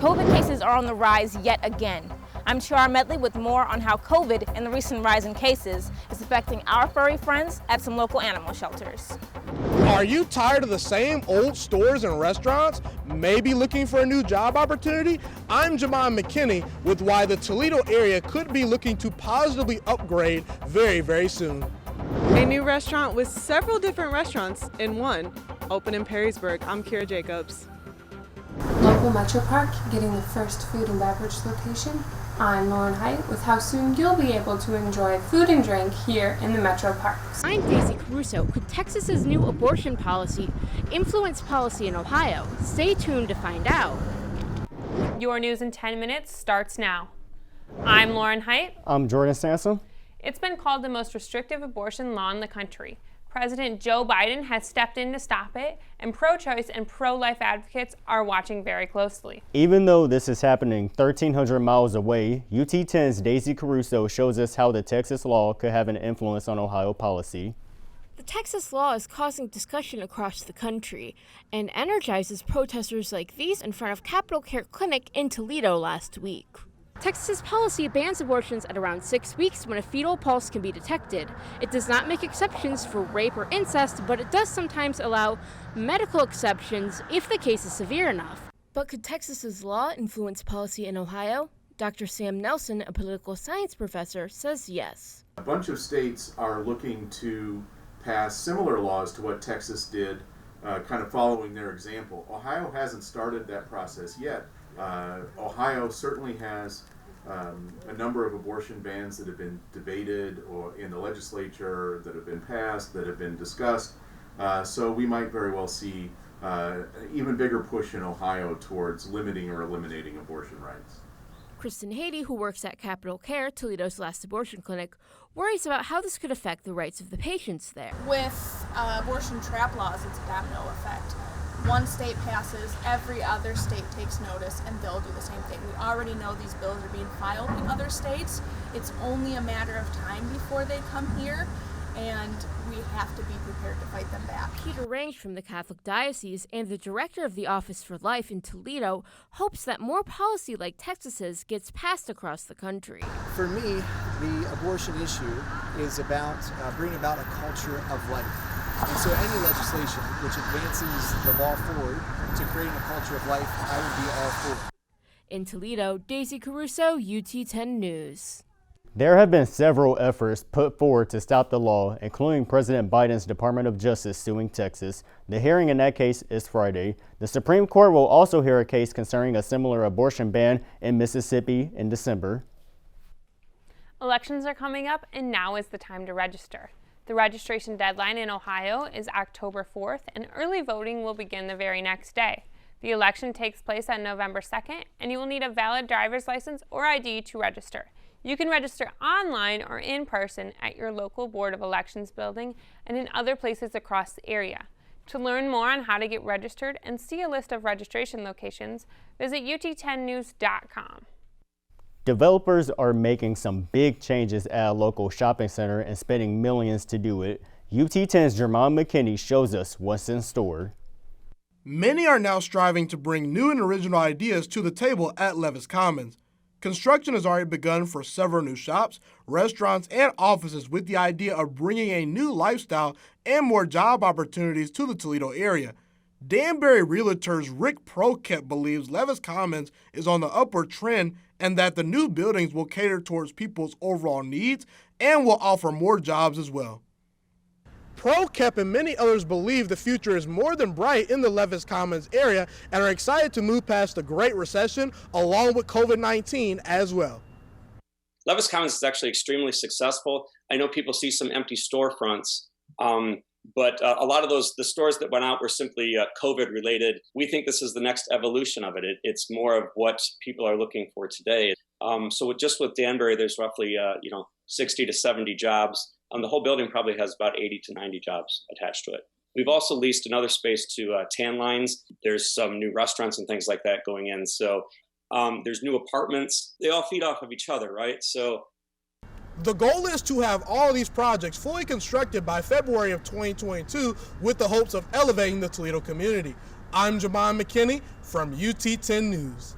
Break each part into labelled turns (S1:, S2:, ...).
S1: COVID cases are on the rise yet again. I'm Chiara Medley with more on how COVID and the recent rise in cases is affecting our furry friends at some local animal shelters.
S2: Are you tired of the same old stores and restaurants? Maybe looking for a new job opportunity? I'm Jamon McKinney with why the Toledo area could be looking to positively upgrade very, very soon.
S3: A new restaurant with several different restaurants in one, open in Perrysburg. I'm Kira Jacobs.
S4: Local Metro Park getting the first food and beverage location. I'm Lauren Height with how soon you'll be able to enjoy food and drink here in the Metro Parks.
S5: I'm Daisy Caruso. Could Texas's new abortion policy influence policy in Ohio? Stay tuned to find out.
S6: Your news in 10 minutes starts now. I'm Lauren Height.
S7: I'm Jordan Sansom.
S6: It's been called the most restrictive abortion law in the country. President Joe Biden has stepped in to stop it, and pro-choice and pro-life advocates are watching very closely.
S7: Even though this is happening 1,300 miles away, UT10's Daisy Caruso shows us how the Texas law could have an influence on Ohio policy.
S5: The Texas law is causing discussion across the country and energizes protesters like these in front of Capitol Care Clinic in Toledo last week. Texas's policy bans abortions at around 6 weeks when a fetal pulse can be detected. It does not make exceptions for rape or incest, but it does sometimes allow medical exceptions if the case is severe enough. But could Texas's law influence policy in Ohio? Dr. Sam Nelson, a political science professor, says yes.
S8: A bunch of states are looking to pass similar laws to what Texas did, kind of following their example. Ohio hasn't started that process yet. Ohio certainly has a number of abortion bans that have been debated or in the legislature, that have been passed, that have been discussed. So we might very well see an even bigger push in Ohio towards limiting or eliminating abortion rights.
S5: Kristen Haiti, who works at Capitol Care, Toledo's last abortion clinic, worries about how this could affect the rights of the patients there.
S9: With abortion trap laws, it's a domino effect. One state passes, every other state takes notice, and they'll do the same thing. We already know these bills are being filed in other states. It's only a matter of time before they come here, and we have to be prepared to fight them back.
S5: Peter Range from the Catholic Diocese and the director of the Office for Life in Toledo hopes that more policy like Texas's gets passed across the country.
S10: For me, the abortion issue is about bringing about a culture of life. And so any legislation which advances the law forward to creating a culture of life, I would be all for.
S5: In Toledo, Daisy Caruso, UT10 News.
S7: There have been several efforts put forward to stop the law, including President Biden's Department of Justice suing Texas. The hearing in that case is Friday. The Supreme Court will also hear a case concerning a similar abortion ban in Mississippi in December.
S6: Elections are coming up, and now is the time to register. The registration deadline in Ohio is October 4th, and early voting will begin the very next day. The election takes place on November 2nd, and you will need a valid driver's license or ID to register. You can register online or in person at your local Board of Elections building and in other places across the area. To learn more on how to get registered and see a list of registration locations, visit ut10news.com.
S7: Developers are making some big changes at a local shopping center and spending millions to do it. UT10's Jermon McKinney shows us what's in store.
S2: Many are now striving to bring new and original ideas to the table at Levis Commons. Construction has already begun for several new shops, restaurants, and offices with the idea of bringing a new lifestyle and more job opportunities to the Toledo area. Danbury Realtors Rick Prokep believes Levis Commons is on the upward trend and that the new buildings will cater towards people's overall needs and will offer more jobs as well. Prokep and many others believe the future is more than bright in the Levis Commons area and are excited to move past the Great Recession along with COVID-19 as well.
S11: Levis Commons is actually extremely successful. I know people see some empty storefronts, but a lot of the stores that went out were simply COVID related. We think this is the next evolution of it. It's more of what people are looking for today. So with Danbury, there's roughly 60 to 70 jobs. The whole building probably has about 80 to 90 jobs attached to it. We've also leased another space to Tan Lines. There's some new restaurants and things like that going in. So there's new apartments. They all feed off of each other, right? So
S2: the goal is to have all these projects fully constructed by February of 2022 with the hopes of elevating the Toledo community. I'm Jamon McKinney from UT10 News.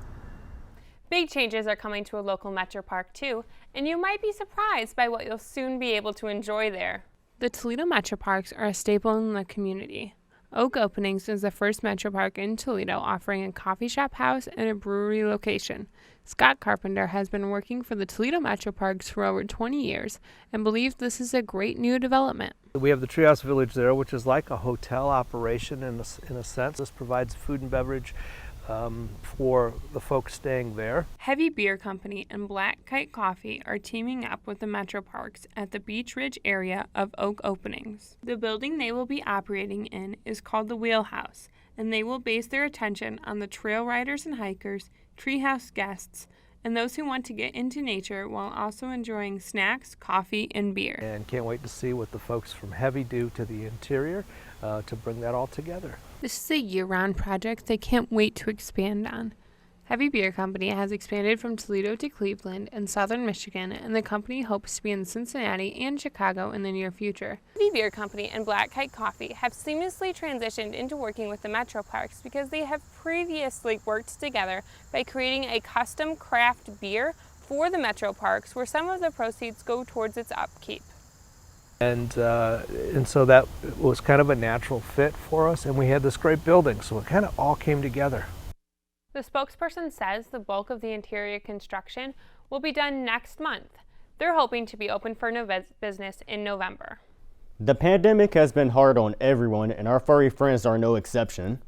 S6: Big changes are coming to a local Metro Park too, and you might be surprised by what you'll soon be able to enjoy there. The Toledo Metro Parks are a staple in the community. Oak Openings is the first Metro Park in Toledo offering a coffee shop house and a brewery location. Scott Carpenter has been working for the Toledo Metro Parks for over 20 years and believes this is a great new development.
S12: We have the Treehouse Village there, which is like a hotel operation in a sense. This provides food and beverage for the folks staying there.
S6: Heavy Beer Company and Black Kite Coffee are teaming up with the Metro Parks at the Beech Ridge area of Oak Openings. The building they will be operating in is called the Wheelhouse, and they will base their attention on the trail riders and hikers, treehouse guests, and those who want to get into nature while also enjoying snacks, coffee, and beer.
S12: And can't wait to see what the folks from Heavy do to the interior to bring that all together.
S6: This is a year-round project they can't wait to expand on. Heavy Beer Company has expanded from Toledo to Cleveland and southern Michigan, and the company hopes to be in Cincinnati and Chicago in the near future. Heavy Beer Company and Black Kite Coffee have seamlessly transitioned into working with the Metro Parks because they have previously worked together by creating a custom craft beer for the Metro Parks, where some of the proceeds go towards its upkeep.
S12: And so that was kind of a natural fit for us, and we had this great building, so it kind of all came together.
S6: The spokesperson says the bulk of the interior construction will be done next month. They're hoping to be open for business in November.
S7: The pandemic has been hard on everyone, and our furry friends are no exception.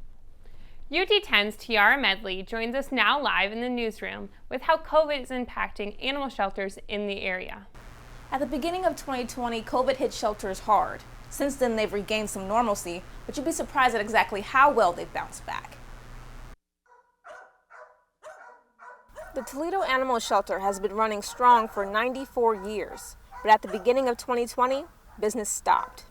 S6: UT10's Tiara Medley joins us now live in the newsroom with how COVID is impacting animal shelters in the area.
S1: At the beginning of 2020, COVID hit shelters hard. Since then, they've regained some normalcy, but you'd be surprised at exactly how well they've bounced back. The Toledo Animal Shelter has been running strong for 94 years, but at the beginning of 2020, business stopped.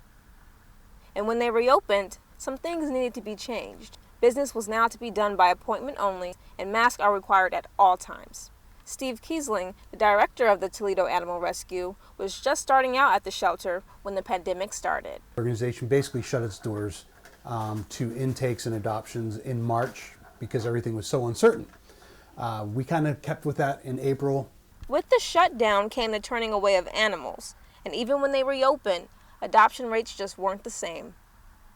S1: And when they reopened, some things needed to be changed. Business was now to be done by appointment only, and masks are required at all times. Steve Kiesling, the director of the Toledo Animal Rescue, was just starting out at the shelter when the pandemic started.
S13: The organization basically shut its doors to intakes and adoptions in March because everything was so uncertain. We kind of kept with that in April.
S1: With the shutdown came the turning away of animals, and even when they reopened, adoption rates just weren't the same.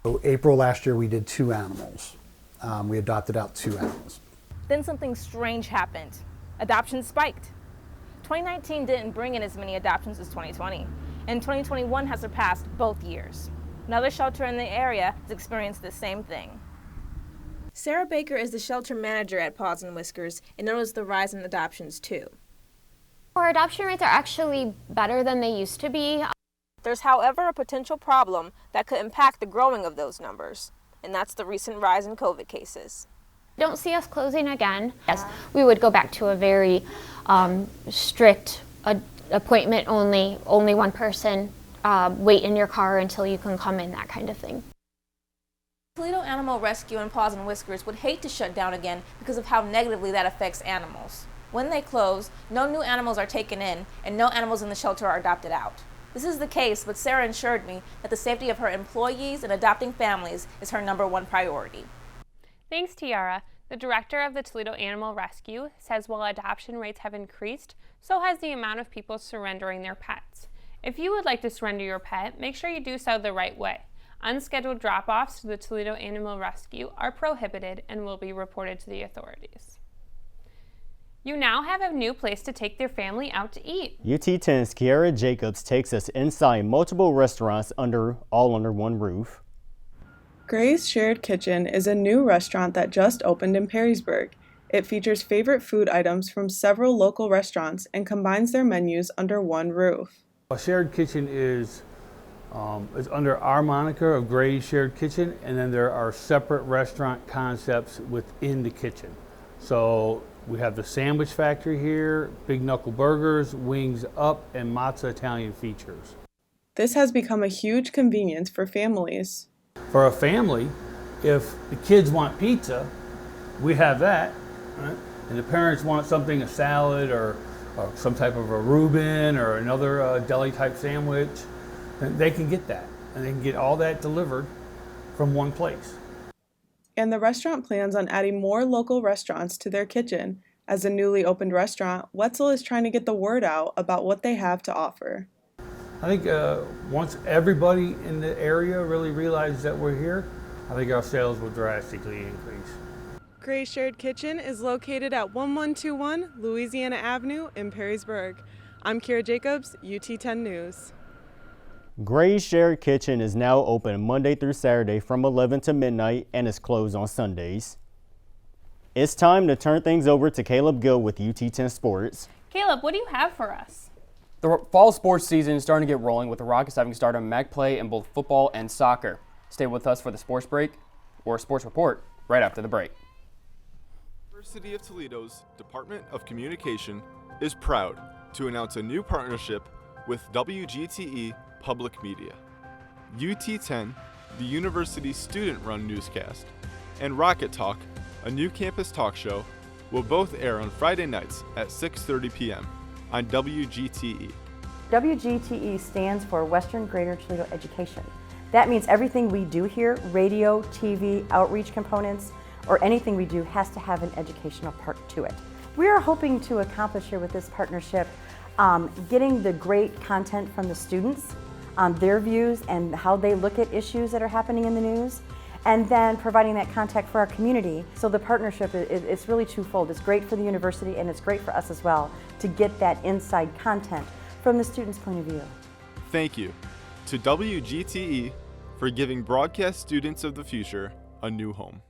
S13: So April last year we did 2 animals. We adopted out 2 animals.
S1: Then something strange happened. Adoptions spiked. 2019 didn't bring in as many adoptions as 2020, and 2021 has surpassed both years. Another shelter in the area has experienced the same thing. Sarah Baker is the shelter manager at Paws and Whiskers and noticed the rise in adoptions too.
S14: Our adoption rates are actually better than they used to be.
S1: There's, however, a potential problem that could impact the growing of those numbers, and that's the recent rise in COVID cases.
S14: Don't see us closing again. Yes, we would go back to a very strict appointment only one person, wait in your car until you can come in, that kind of thing.
S1: Toledo Animal Rescue and Paws and Whiskers would hate to shut down again because of how negatively that affects animals. When they close, no new animals are taken in and no animals in the shelter are adopted out. This is the case, but Sarah assured me that the safety of her employees and adopting families is her #1 priority.
S6: Thanks, Tiara. The director of the Toledo Animal Rescue says while adoption rates have increased, so has the amount of people surrendering their pets. If you would like to surrender your pet, make sure you do so the right way. Unscheduled drop-offs to the Toledo Animal Rescue are prohibited and will be reported to the authorities. You now have a new place to take their family out to eat.
S7: UT10's Kiara Jacobs takes us inside multiple restaurants all under one roof.
S3: Gray's Shared Kitchen is a new restaurant that just opened in Perrysburg. It features favorite food items from several local restaurants and combines their menus under one roof.
S15: A shared kitchen is under our moniker of Gray's Shared Kitchen, and then there are separate restaurant concepts within the kitchen. So we have the Sandwich Factory here, Big Knuckle Burgers, Wings Up, and Matza Italian Features.
S3: This has become a huge convenience for families.
S15: For a family, if the kids want pizza, we have that, right? And the parents want something, a salad or some type of a Reuben or another deli type sandwich, then they can get that. And they can get all that delivered from one place.
S3: And the restaurant plans on adding more local restaurants to their kitchen As a newly opened restaurant, Wetzel is trying to get the word out about what they have to offer.
S15: I think once everybody in the area really realizes that we're here, I think our sales will drastically increase.
S3: Gray's Shared Kitchen is located at 1121 Louisiana Avenue in Perrysburg. I'm Kira Jacobs, UT10 News.
S7: Gray's Shared Kitchen is now open Monday through Saturday from 11 to midnight and is closed on Sundays. It's time to turn things over to Caleb Gill with UT10 Sports.
S6: Caleb, what do you have for us?
S16: The fall sports season is starting to get rolling with the Rockets having started MAC play in both football and soccer. Stay with us for the sports break or sports report right after the break.
S17: University of Toledo's Department of Communication is proud to announce a new partnership with WGTE Public Media. UT10, the university's student-run newscast, and Rocket Talk, a new campus talk show, will both air on Friday nights at 6:30 p.m. on WGTE.
S18: WGTE stands for Western Greater Toledo Education. That means everything we do here, radio, TV, outreach components, or anything we do has to have an educational part to it. We are hoping to accomplish here with this partnership getting the great content from the students, their views and how they look at issues that are happening in the news, and then providing that contact for our community. So the partnership, it's really twofold. It's great for the university and it's great for us as well to get that inside content from the students' point of view.
S17: Thank you to WGTE for giving broadcast students of the future a new home.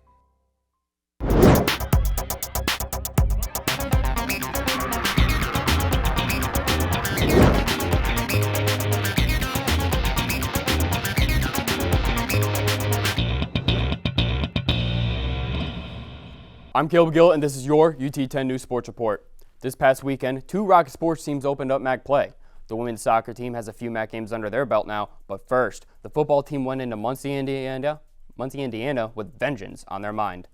S16: I'm Caleb Gill, and this is your UT10 News Sports Report. This past weekend, 2 Rocket sports teams opened up MAC play. The women's soccer team has a few MAC games under their belt now, but first, the football team went into Muncie, Indiana with vengeance on their mind.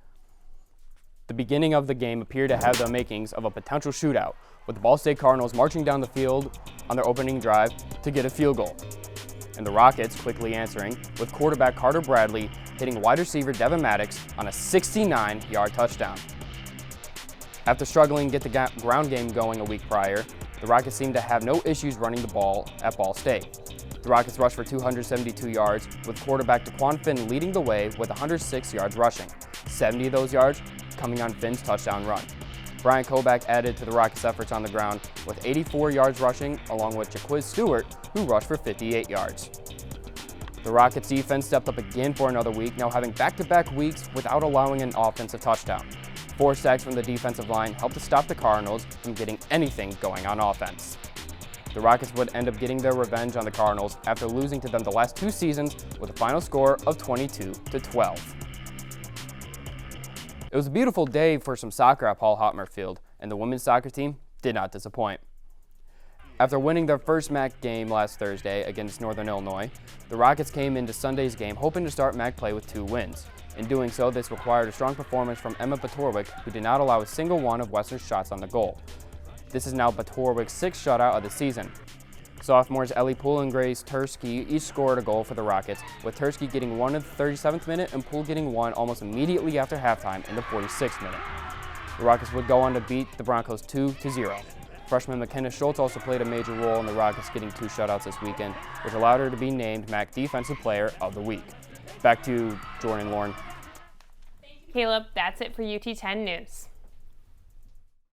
S16: The beginning of the game appeared to have the makings of a potential shootout, with the Ball State Cardinals marching down the field on their opening drive to get a field goal. And the Rockets quickly answering, with quarterback Carter Bradley hitting wide receiver Devin Maddox on a 69-yard touchdown. After struggling to get the ground game going a week prior, the Rockets seemed to have no issues running the ball at Ball State. The Rockets rushed for 272 yards, with quarterback DeQuan Finn leading the way with 106 yards rushing, 70 of those yards coming on Finn's touchdown run. Brian Koback added to the Rockets' efforts on the ground with 84 yards rushing, along with Jaquiz Stewart, who rushed for 58 yards. The Rockets' defense stepped up again for another week, now having back-to-back weeks without allowing an offensive touchdown. 4 sacks from the defensive line helped to stop the Cardinals from getting anything going on offense. The Rockets would end up getting their revenge on the Cardinals after losing to them the last 2 seasons with a final score of 22-12. It was a beautiful day for some soccer at Paul Hotmer Field, and the women's soccer team did not disappoint. After winning their first MAC game last Thursday against Northern Illinois, the Rockets came into Sunday's game hoping to start MAC play with 2 wins. In doing so, this required a strong performance from Emma Batorwick, who did not allow a single one of Western's shots on the goal. This is now Batorwick's 6th shutout of the season. Sophomores Ellie Poole and Grace Tursky each scored a goal for the Rockets, with Tursky getting one in the 37th minute and Poole getting one almost immediately after halftime in the 46th minute. The Rockets would go on to beat the Broncos 2-0. Freshman McKenna Schultz also played a major role in the Rockets getting 2 shutouts this weekend, which allowed her to be named MAC Defensive Player of the Week. Back to Jordan and Lauren.
S6: Caleb, that's it for UT10 News.